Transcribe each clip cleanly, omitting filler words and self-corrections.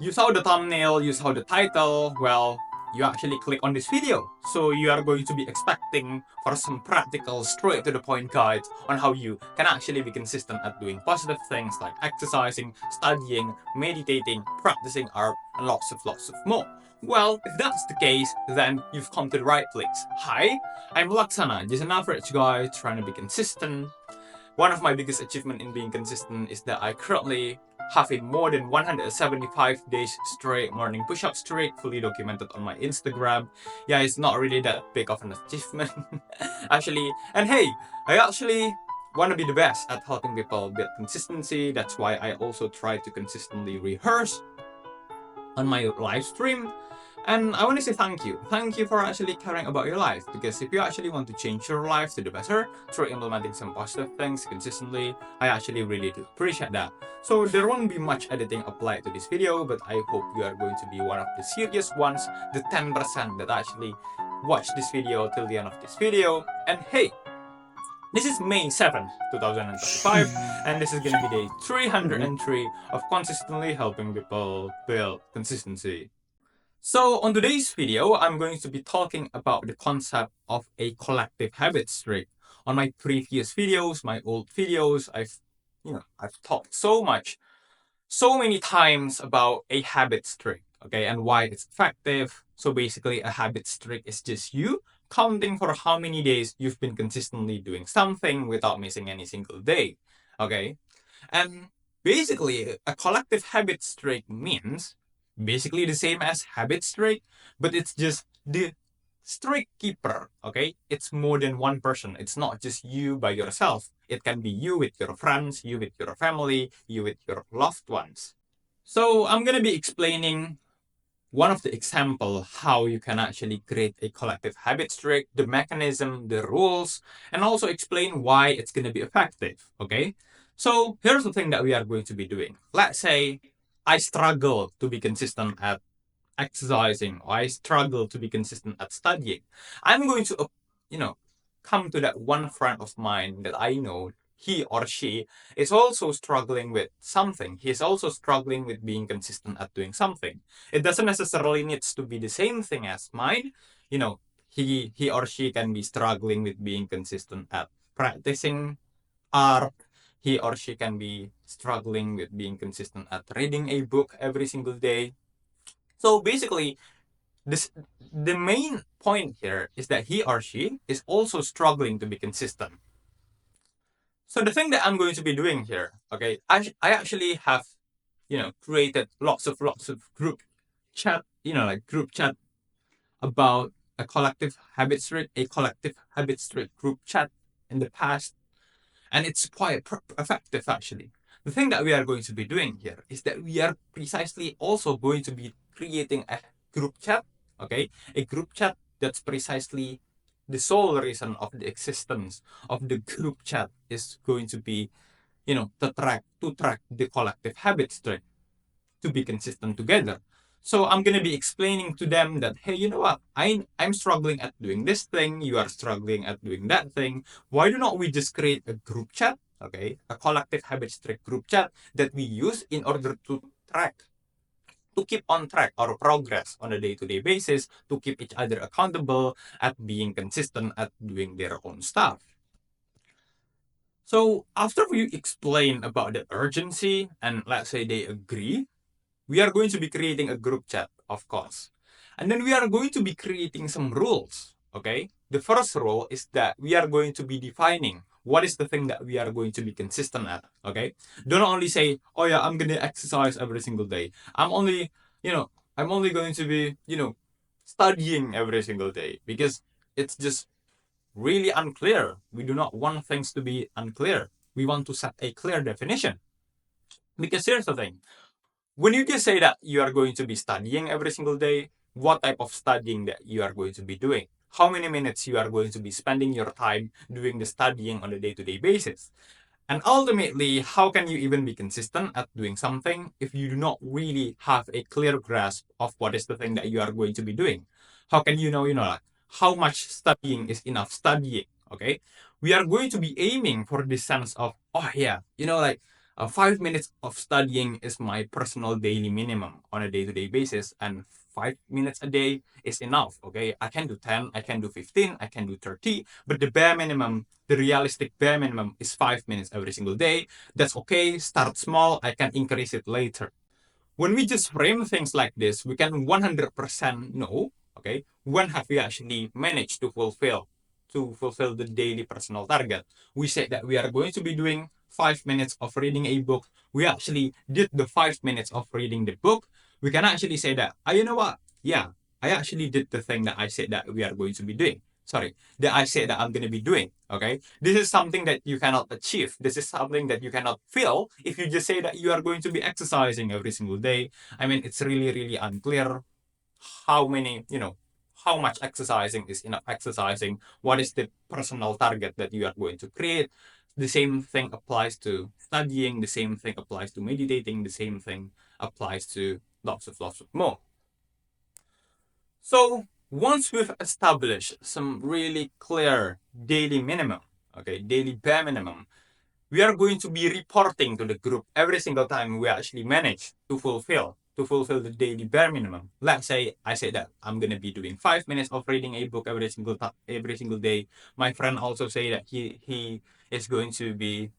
You saw the thumbnail, you saw the title, well, you actually click on this video. So you are going to be expecting for some practical, straight to the point guides on how you can actually be consistent at doing positive things like exercising, studying, meditating, practicing art, and lots of more. Well, if that's the case, then you've come to the right place. Hi, I'm Laksana, just an average guy trying to be consistent. One of my biggest achievements in being consistent is that I currently have a more than 175 days straight morning push-up streak fully documented on my Instagram. Yeah, it's not really that big of an achievement, actually. And hey, I actually want to be the best at helping people build consistency. That's why I also try to consistently rehearse on my live stream. And I want to say thank you. Thank you for actually caring about your life, because if you actually want to change your life to the better through implementing some positive things consistently, I actually really do appreciate that. So there won't be much editing applied to this video, but I hope you are going to be one of the serious ones, the 10% that actually watch this video till the end of this video. And hey, this is May 7th, 2025, and this is going to be day 303 of consistently helping people build consistency. So on today's video, I'm going to be talking about the concept of a collective habit streak. On my previous videos, my old videos, I've talked so many times about a habit streak, okay, and why it's effective. So basically, a habit streak is just you counting for how many days you've been consistently doing something without missing any single day, okay? And basically, a collective habit streak means basically the same as habit streak, but it's just the streak keeper, okay? It's more than one person. It's not just you by yourself. It can be you with your friends, you with your family, you with your loved ones. So I'm going to be explaining one of the example how you can actually create a collective habit streak, the mechanism, the rules, and also explain why it's going to be effective, okay? So here's the thing that we are going to be doing. Let's say I struggle to be consistent at exercising, or I struggle to be consistent at studying. I'm going to, come to that one friend of mine that I know, he or she is also struggling with something. He is also struggling with being consistent at doing something. It doesn't necessarily needs to be the same thing as mine. He or she can be struggling with being consistent at practicing art. He or she can be struggling with being consistent at reading a book every single day. So basically, the main point here is that he or she is also struggling to be consistent. So the thing that I'm going to be doing here, okay, I actually have, created lots of group chat, group chat about a collective habit streak group chat in the past, and it's quite effective actually. The thing that we are going to be doing here is that we are precisely also going to be creating a group chat, okay, a group chat that's precisely the sole reason of the existence of the group chat is going to be, to track the collective habit streak, to be consistent together. So I'm gonna be explaining to them that, hey, you know what? I'm struggling at doing this thing. You are struggling at doing that thing. Why do not we just create a group chat, okay, a collective habit streak group chat that we use in order to keep on track our progress on a day-to-day basis, to keep each other accountable at being consistent at doing their own stuff. So after we explain about the urgency and let's say they agree, we are going to be creating a group chat, of course. And then we are going to be creating some rules, okay? The first rule is that we are going to be defining what is the thing that we are going to be consistent at, okay? Don't only say, oh yeah, I'm going to exercise every single day. I'm only going to be, studying every single day, because it's just really unclear. We do not want things to be unclear. We want to set a clear definition. Because here's the thing. When you just say that you are going to be studying every single day, what type of studying that you are going to be doing? How many minutes you are going to be spending your time doing the studying on a day-to-day basis? And ultimately, how can you even be consistent at doing something if you do not really have a clear grasp of what is the thing that you are going to be doing? How can you know, like, how much studying is enough studying, okay? We are going to be aiming for this sense of, oh yeah, like, 5 minutes of studying is my personal daily minimum on a day-to-day basis, and 5 minutes a day is enough. Okay, I can do 10, I can do 15, I can do 30, but the bare minimum, the realistic bare minimum is 5 minutes every single day. That's okay. Start small, I can increase it later. When we just frame things like this, we can 100% know, okay, when have we actually managed to fulfill the daily personal target. We said that we are going to be doing 5 minutes of reading a book. We actually did the 5 minutes of reading the book. We can actually say that, you know what? Yeah, I actually did the thing that I said that we are going to be doing. Sorry, that I said that I'm going to be doing. Okay. This is something that you cannot achieve. This is something that you cannot feel if you just say that you are going to be exercising every single day. I mean, it's really, really unclear how many, how much exercising is enough exercising. What is the personal target that you are going to create? The same thing applies to studying. The same thing applies to meditating. The same thing applies to lots of more. So once we've established some really clear daily minimum, okay, daily bare minimum, we are going to be reporting to the group every single time we actually manage to fulfill the daily bare minimum. Let's say I say that I'm gonna be doing 5 minutes of reading a book every single day. My friend also say that he is going to be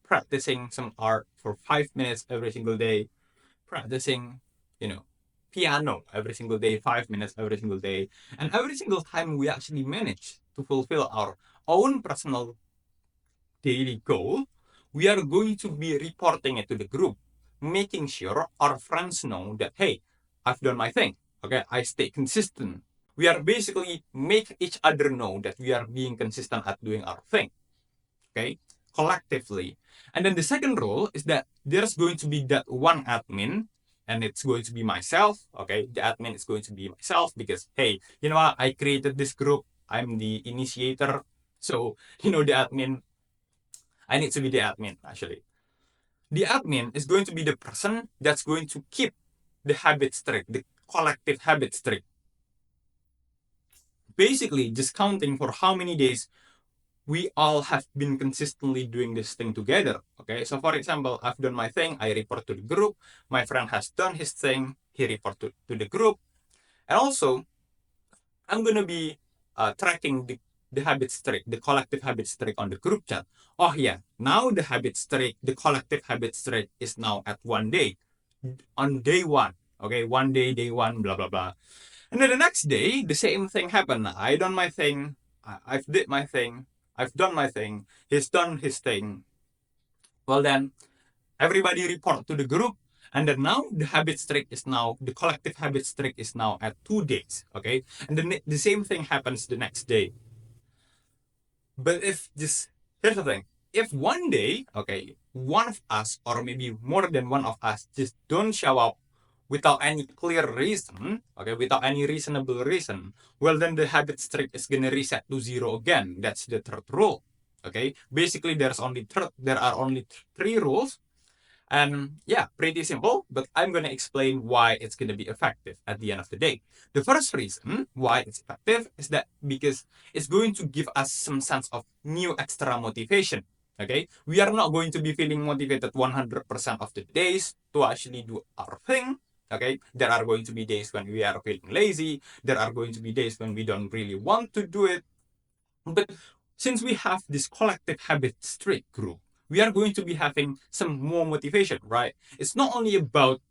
practicing some art for 5 minutes every single day, practicing you know piano every single day, 5 minutes every single day, and every single time we actually manage to fulfill our own personal daily goal, we are going to be reporting it to the group, making sure our friends know that, hey, I've done my thing. Okay, I stay consistent. We are basically make each other know that we are being consistent at doing our thing. Okay, collectively. And then the second rule is that there's going to be that one admin, and it's going to be myself. Okay, the admin is going to be myself because, hey, you know what? I created this group. I'm the initiator. So, the admin, I need to be the admin, actually. The admin is going to be the person that's going to keep the habit strict, the collective habit strict. Basically, just counting for how many days we all have been consistently doing this thing together. Okay, so for example, I've done my thing, I report to the group. My friend has done his thing, he report to the group. And also, I'm gonna be tracking the habit streak, the collective habit streak on the group chat. Oh yeah, now the habit streak, the collective habit streak is now at 1 day. On day one. Okay, 1 day, day one, blah blah blah. And then the next day, the same thing happened. I done my thing, I've did my thing, I've done my thing, he's done his thing. Well then, everybody report to the group, and then now the collective habit streak is now at 2 days. Okay, and then the same thing happens the next day. But here's the thing, if one day, okay, one of us or maybe more than one of us just don't show up without any clear reason, okay, without any reasonable reason, well then the habit streak is gonna reset to zero again. That's the third rule. Okay, basically there are only three rules. And yeah, pretty simple, but I'm going to explain why it's going to be effective at the end of the day. The first reason why it's effective is that because it's going to give us some sense of new extra motivation. Okay, we are not going to be feeling motivated 100% of the days to actually do our thing. Okay, there are going to be days when we are feeling lazy. There are going to be days when we don't really want to do it. But since we have this collective habit streak group, we are going to be having some more motivation, right? It's not only about,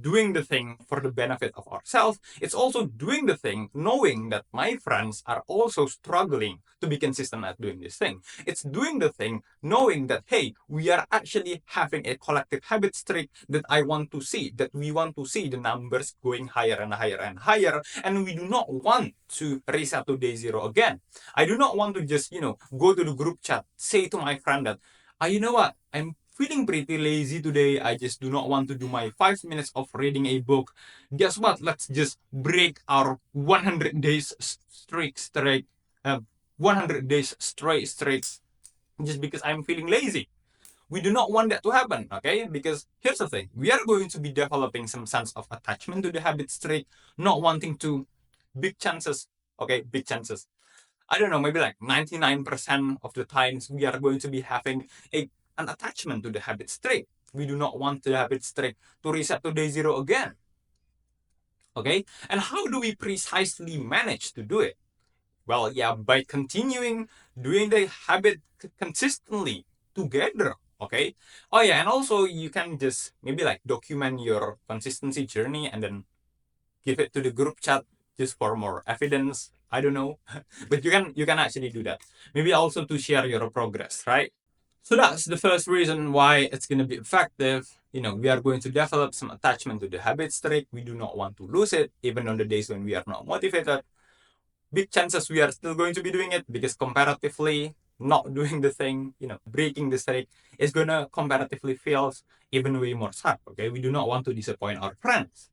doing the thing for the benefit of ourselves, it's also doing the thing knowing that my friends are also struggling to be consistent at doing this thing. It's doing the thing knowing that, hey, we are actually having a collective habit streak that we want to see the numbers going higher and higher and higher, and we do not want to reset to day zero again. I do not want to just, go to the group chat, say to my friend that, you know what, I'm feeling pretty lazy today. I just do not want to do my 5 minutes of reading a book. Guess what? Let's just break our 100 days straight, 100 days straight streaks just because I'm feeling lazy. We do not want that to happen, okay? Because here's the thing, we are going to be developing some sense of attachment to the habit streak, not wanting to, big chances, okay, big chances. I don't know, maybe like 99% of the times we are going to be having a an attachment to the habit streak. We do not want the habit streak to reset to day 0 again. Okay, and how do we precisely manage to do it? Well, yeah, by continuing doing the habit consistently together. Okay. Oh yeah, and also you can just maybe like document your consistency journey and then give it to the group chat just for more evidence. I don't know, but you can actually do that. Maybe also to share your progress, right? So that's the first reason why it's going to be effective. We are going to develop some attachment to the habit streak. We do not want to lose it, even on the days when we are not motivated. Big chances we are still going to be doing it because comparatively, not doing the thing, breaking the streak is going to comparatively feel even way more sharp. Okay, we do not want to disappoint our friends.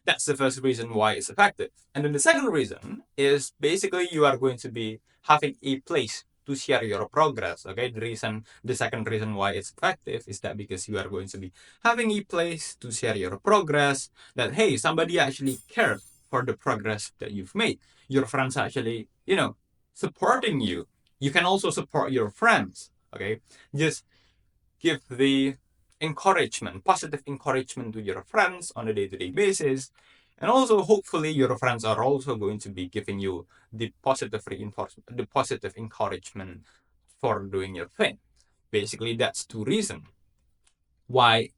That's the first reason why it's effective. And then the second reason is basically you are going to be having a place to share your progress. Okay, the second reason why it's effective is that because you are going to be having a place to share your progress, that hey, somebody actually cared for the progress that you've made. Your friends actually, supporting you. You can also support your friends. Okay, just give the positive encouragement to your friends on a day-to-day basis. And also, hopefully, your friends are also going to be giving you the positive reinforcement, the positive encouragement for doing your thing. Basically, that's two reasons why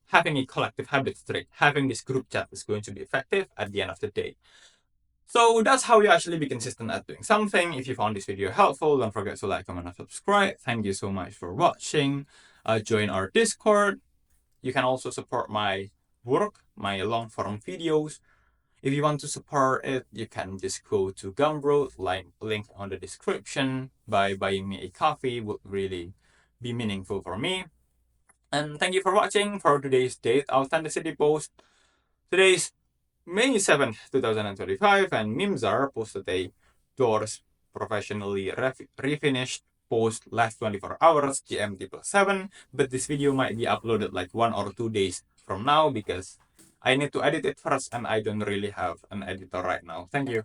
having a collective habit streak, having this group chat is going to be effective at the end of the day. So that's how you actually be consistent at doing something. If you found this video helpful, don't forget to like, comment, and subscribe. Thank you so much for watching. Join our Discord. You can also support my work, my long form videos. If you want to support it, you can just go to Gumroad, link on the description. By buying me a coffee would really be meaningful for me. And thank you for watching for today's date authenticity post. Today's May 7th, 2025, and Mimzar posted a Doors professionally refinished post last 24 hours GMT +7, but this video might be uploaded like 1 or 2 days from now because I need to edit it first and I don't really have an editor right now. Thank you.